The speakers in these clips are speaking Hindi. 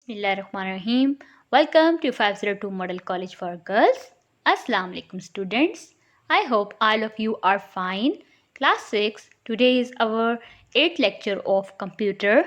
Bismillahirrahmanirrahim. Welcome to 502 Model College for Girls. Assalamu alaikum students. I hope all of you are fine. Class 6. Today is our 8th lecture of computer.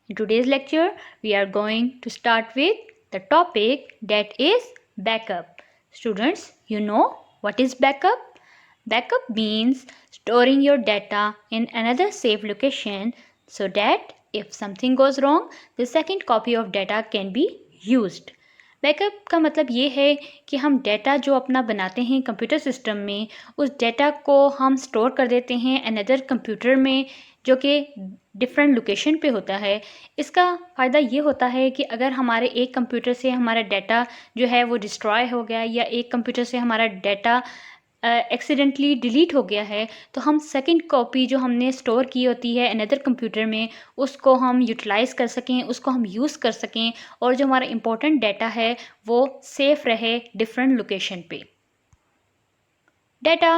In today's lecture, we are going to start with the topic that is backup. Students, you know what is backup? Backup means storing your data in another safe location so that if something goes wrong, the second copy of data can be used. Backup का मतलब ये है कि हम डेटा जो अपना बनाते हैं कंप्यूटर सिस्टम में, उस डेटा को हम स्टोर कर देते हैं अनदर कंप्यूटर में जो कि डिफरेंट लोकेशन पे होता है। इसका फ़ायदा ये होता है कि अगर हमारे एक कंप्यूटर से हमारा डेटा जो है वो डिस्ट्रॉय हो गया या एक कंप्यूटर से हमारा डेटा एक्सीडेंटली डिलीट हो गया है, तो हम सेकंड कॉपी जो हमने स्टोर की होती है अनदर कंप्यूटर में, उसको हम यूटिलाइज़ कर सकें, उसको हम यूज़ कर सकें और जो हमारा इम्पोर्टेंट डेटा है वो सेफ़ रहे डिफरेंट लोकेशन पे। Data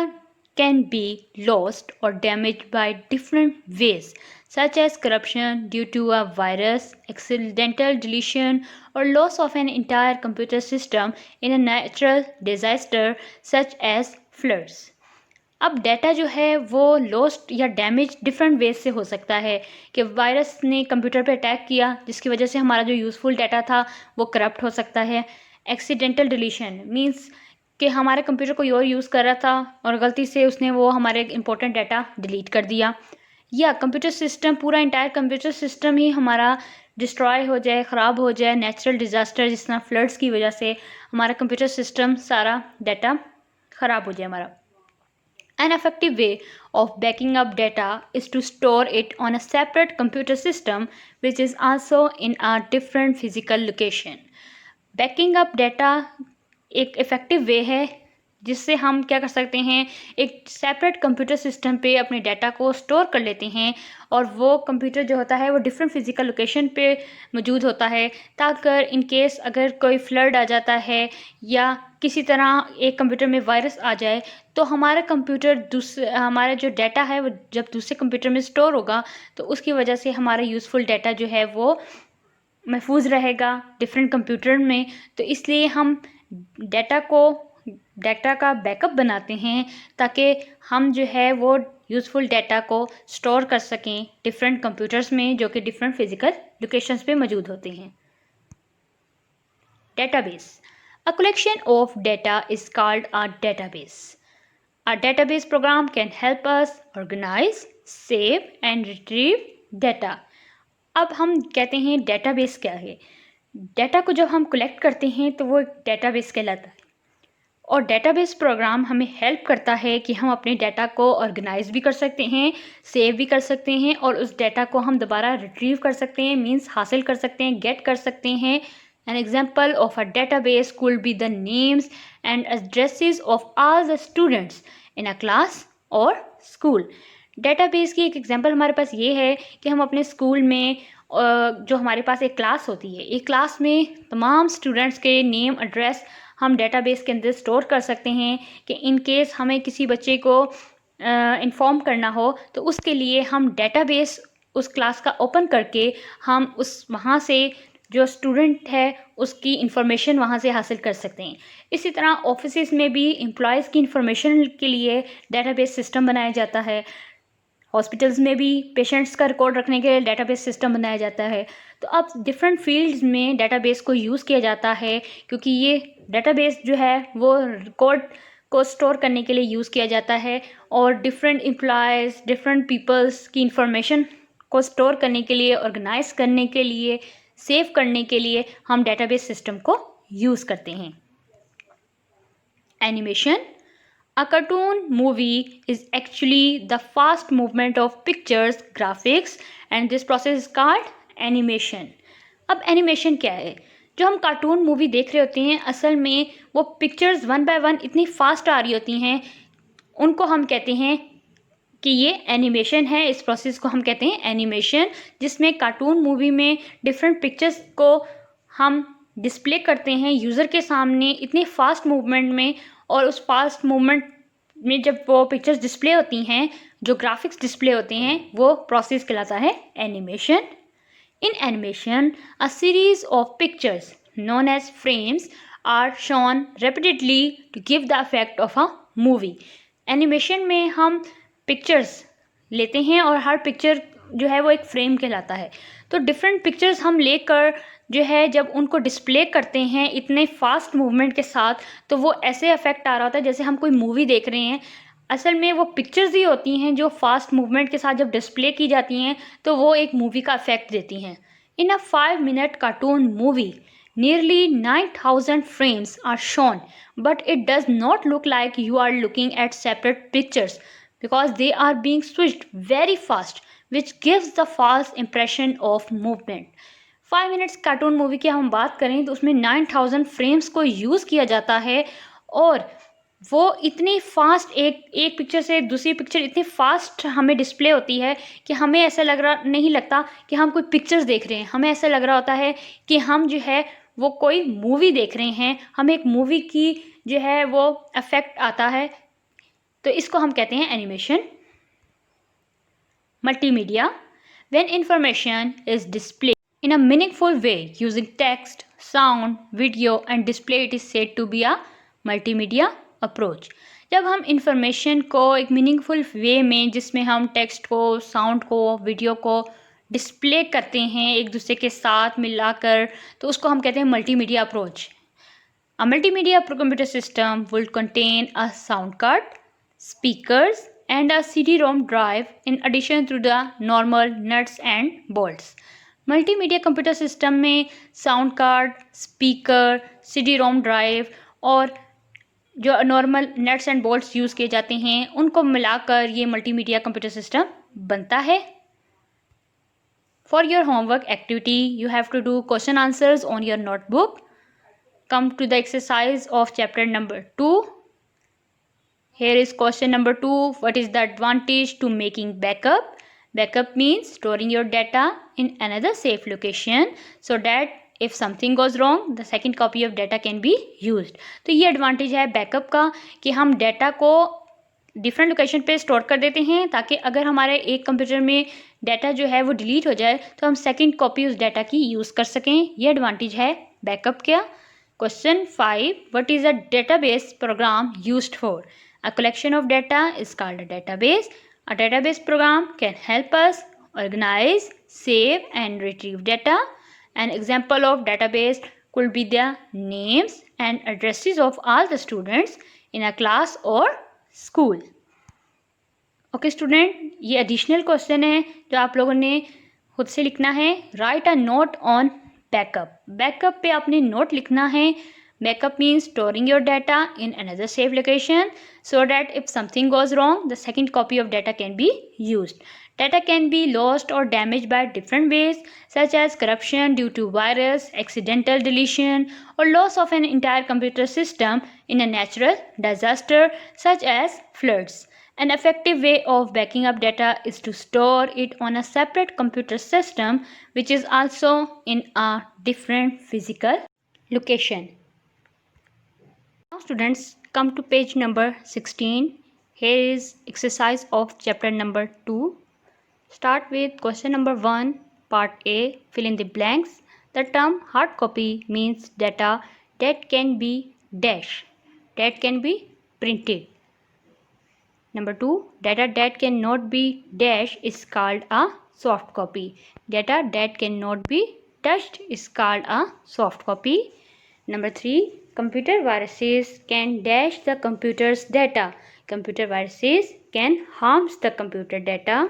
can be lost or damaged by different ways, such as corruption due to a virus, accidental deletion, or loss of an entire computer system in a natural disaster such as floods. अब डाटा जो है वो लॉस्ट या डैमेज डिफरेंट वेज से हो सकता है कि वायरस ने कंप्यूटर पे अटैक किया जिसकी वजह से हमारा जो यूज़फुल डाटा था वो करप्ट हो सकता है। एक्सीडेंटल डिलीशन मींस कि हमारे कंप्यूटर कोई और यूज़ कर रहा था और गलती से उसने वो हमारे इंपॉर्टेंट डाटा डिलीट कर दिया, या कंप्यूटर सिस्टम पूरा इंटायर कंप्यूटर सिस्टम ही हमारा डिस्ट्रॉय हो जाए, ख़राब हो जाए, नेचुरल डिज़ास्टर जिस तरह फ्लड्स की वजह से हमारा कंप्यूटर सिस्टम सारा डाटा ख़राब हो जाए हमारा। An effective way of backing up data is to store it on a separate computer system which is also in a different physical location. Backing up data एक इफ़ेक्टिव वे है जिससे हम क्या कर सकते हैं, एक सेपरेट कंप्यूटर सिस्टम पे अपने डाटा को स्टोर कर लेते हैं और वो कंप्यूटर जो होता है वो डिफरेंट फिज़िकल लोकेशन पे मौजूद होता है, ताकि इन केस अगर कोई फ्लड आ जाता है या किसी तरह एक कंप्यूटर में वायरस आ जाए तो हमारा कंप्यूटर हमारा जो डाटा है वो जब दूसरे कंप्यूटर में स्टोर होगा तो उसकी वजह से हमारा यूज़फुल डाटा जो है वो महफूज रहेगा डिफरेंट कंप्यूटर में। तो इसलिए हम डाटा का बैकअप बनाते हैं ताकि हम जो है वो यूज़फुल डाटा को स्टोर कर सकें डिफरेंट कंप्यूटर्स में जो कि डिफरेंट फिज़िकल लोकेशंस पे मौजूद होते हैं। Database, a collection of data is called a database. A database program can help us organise, save and retrieve data. अब हम कहते हैं डेटाबेस क्या है। डाटा को जब हम कलेक्ट करते हैं तो वो एक डेटाबेस कहलाता है और डेटाबेस प्रोग्राम हमें हेल्प करता है कि हम अपने डाटा को ऑर्गेनाइज भी कर सकते हैं, सेव भी कर सकते हैं और उस डाटा को हम दोबारा रिट्रीव कर सकते हैं, मींस हासिल कर सकते हैं, गेट कर सकते हैं। An example of a database could be the names and addresses of all the students in a class और स्कूल। डेटाबेस की एक एग्जांपल हमारे पास ये है कि हम अपने स्कूल में जो हमारे पास एक क्लास होती है, एक क्लास में तमाम स्टूडेंट्स के नेम एड्रेस हम डेटाबेस के अंदर स्टोर कर सकते हैं कि इन केस हमें किसी बच्चे को इन्फॉर्म करना हो तो उसके लिए हम डेटाबेस उस क्लास का ओपन करके हम उस वहाँ से जो स्टूडेंट है उसकी इंफॉर्मेशन वहाँ से हासिल कर सकते हैं। इसी तरह ऑफिस में भी एम्प्लॉयज़ की इंफॉर्मेशन के लिए डेटाबेस सिस्टम बनाया जाता है। हॉस्पिटल्स में भी पेशेंट्स का रिकॉर्ड रखने के लिए डेटाबेस सिस्टम बनाया जाता है। तो अब डिफरेंट फील्ड्स में डेटाबेस को यूज़ किया जाता है क्योंकि ये डेटाबेस जो है वो रिकॉर्ड को स्टोर करने के लिए यूज़ किया जाता है और डिफरेंट एम्प्लॉयज़, डिफरेंट पीपल्स की इंफॉर्मेशन को स्टोर करने के लिए, ऑर्गेनाइज करने के लिए, सेव करने के लिए हम डेटाबेस सिस्टम को यूज़ करते हैं। Animation, a cartoon movie is actually the fast movement of pictures, graphics and this process is called animation. अब एनिमेशन क्या है? जो हम कार्टून मूवी देख रहे होते हैं असल में वो पिक्चर्स वन बाय वन इतनी फास्ट आ रही होती हैं, उनको हम कहते हैं कि ये एनिमेशन है। इस प्रोसेस को हम कहते हैं एनिमेशन, जिसमें कार्टून मूवी में डिफरेंट पिक्चर्स को हम डिस्प्ले करते हैं यूज़र के सामने इतनी फास्ट मूवमेंट में, और उस फास्ट मूवमेंट में जब वो पिक्चर्स डिस्प्ले होती हैं, जो ग्राफिक्स डिस्प्ले होते हैं, वो प्रोसेस कहलाता है animation. In animation, a series of pictures known as frames are shown repeatedly to give the effect of a movie. Animation में हम पिक्चर्स लेते हैं और हर पिक्चर जो है वो एक फ्रेम कहलाता है. तो डिफरेंट पिक्चर्स हम लेकर जो है जब उनको डिस्प्ले करते हैं इतने फास्ट मूवमेंट के साथ, तो वो ऐसे इफेक्ट आ रहा होता है जैसे हम कोई मूवी देख रहे हैं. असल में वो पिक्चर्स ही होती हैं जो फास्ट मूवमेंट के साथ जब डिस्प्ले की जाती हैं तो वो एक मूवी का इफेक्ट देती हैं. इन अ 5-minute cartoon movie, nearly 9,000 frames are shown, but it does not look like you are looking at separate pictures because they are being switched very fast, which gives the false impression of movement. 5 minutes cartoon movie की हम बात करें तो उसमें 9,000 फ्रेम्स को यूज़ किया जाता है और वो इतनी फास्ट एक पिक्चर से दूसरी पिक्चर इतनी फास्ट हमें डिस्प्ले होती है कि हमें ऐसा नहीं लगता कि हम कोई पिक्चर्स देख रहे हैं. हमें ऐसा लग रहा होता है कि हम जो है वो कोई मूवी देख रहे हैं, हमें एक मूवी की जो है वो इफेक्ट आता है. तो इसको हम कहते हैं animation. Multimedia, when information is display in a meaningful way using text, sound, video and display, it is said to be a multimedia approach. जब हम इंफॉर्मेशन को एक मीनिंगफुल वे में जिसमें हम टेक्स्ट को, साउंड को, वीडियो को डिस्प्ले करते हैं एक दूसरे के साथ मिलाकर, तो उसको हम कहते हैं multimedia approach. A multimedia computer system will contain a sound card, speakers and a CD-ROM drive in addition to the normal nuts and bolts. Multimedia computer system में sound card, speaker, CD-ROM drive और जो normal nuts and bolts use किए जाते हैं उनको मिलाकर ये मल्टीमीडिया कंप्यूटर सिस्टम बनता है. For your homework activity you have to do question answers on your notebook. Come to the exercise of chapter number 2. Here is question number 2. What is the advantage to making backup? Backup means storing your data in another safe location so that if something goes wrong, the second copy of data can be used. तो ये एडवांटेज है बैकअप का कि हम डाटा को डिफरेंट लोकेशन पे स्टोर कर देते हैं ताकि अगर हमारे एक कंप्यूटर में डाटा जो है वो डिलीट हो जाए तो हम सेकंड कॉपी उस डाटा की यूज़ कर सकें. ये एडवांटेज है बैकअप का. Question 5. What is a database program used for? A collection of data is called a database. A database program can help us organize, save and retrieve data. An example of database could be the names and addresses of all the students in a class or school. Okay student, ये additional question है जो आप लोगों ने खुद से लिखना है. Write a note on backup. Backup पे आपने note लिखना है. Backup means storing your data in another safe location so that if something goes wrong, the second copy of data can be used. Data can be lost or damaged by different ways such as corruption due to virus, accidental deletion or loss of an entire computer system in a natural disaster such as floods. An effective way of backing up data is to store it on a separate computer system which is also in a different physical location. Now students, come to page number 16. Here is exercise of chapter number 2. Start with question number 1, part A. Fill in the blanks. The term hard copy means data that can be that can be printed. Number 2, data that cannot be is called a soft copy. Data that cannot be touched is called a soft copy. Number 3, computer viruses can dash the computer's data. Computer viruses can harm the computer data.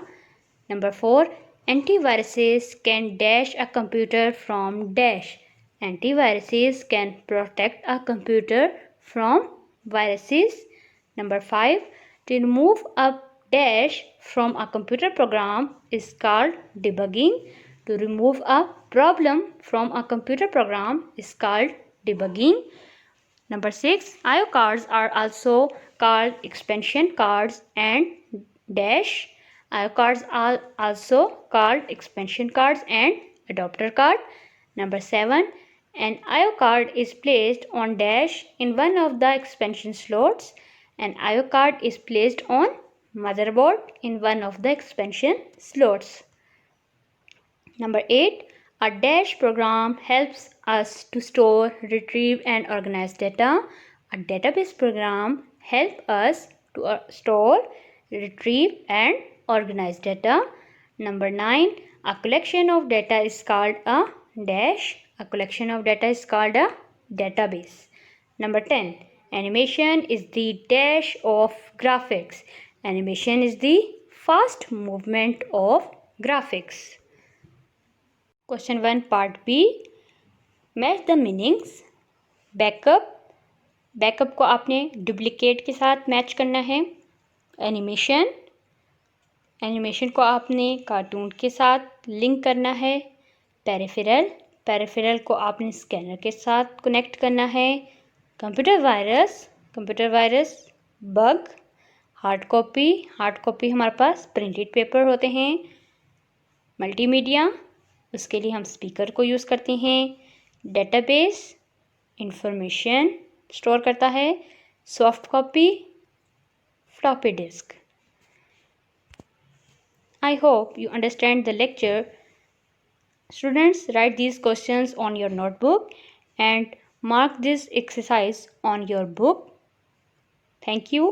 Number 4, antiviruses can dash a computer from dash. Antiviruses can protect a computer from viruses. Number 5, to remove a dash from a computer program is called debugging. To remove a problem from a computer program is called debugging. Number 6, IO cards are also called expansion cards and dash. IO cards are also called expansion cards and adapter card. Number 7, an IO card is placed on dash in one of the expansion slots. An IO card is placed on motherboard in one of the expansion slots. Number 8, A dash program helps us to store, retrieve and organize data. A database program helps us to store, retrieve and organize data. Number 9. A collection of data is called a dash. A collection of data is called a database. Number 10. Animation is the dash of graphics. Animation is the fast movement of graphics. Question 1 part B. Match the meanings. Backup को आपने डुप्लीकेट के साथ मैच करना है. एनिमेशन को आपने कार्टून के साथ लिंक करना है. पेरिफेरल को आपने स्कैनर के साथ कनेक्ट करना है. Computer virus. Bug. Hard copy हमारे पास प्रिंटेड पेपर होते हैं. मल्टीमीडिया, उसके लिए हम स्पीकर को यूज़ करते हैं. डेटाबेस इंफॉर्मेशन स्टोर करता है. Soft copy floppy disk. I hope you understand the lecture. Students, write these questions on your notebook and mark this exercise on your book. Thank you.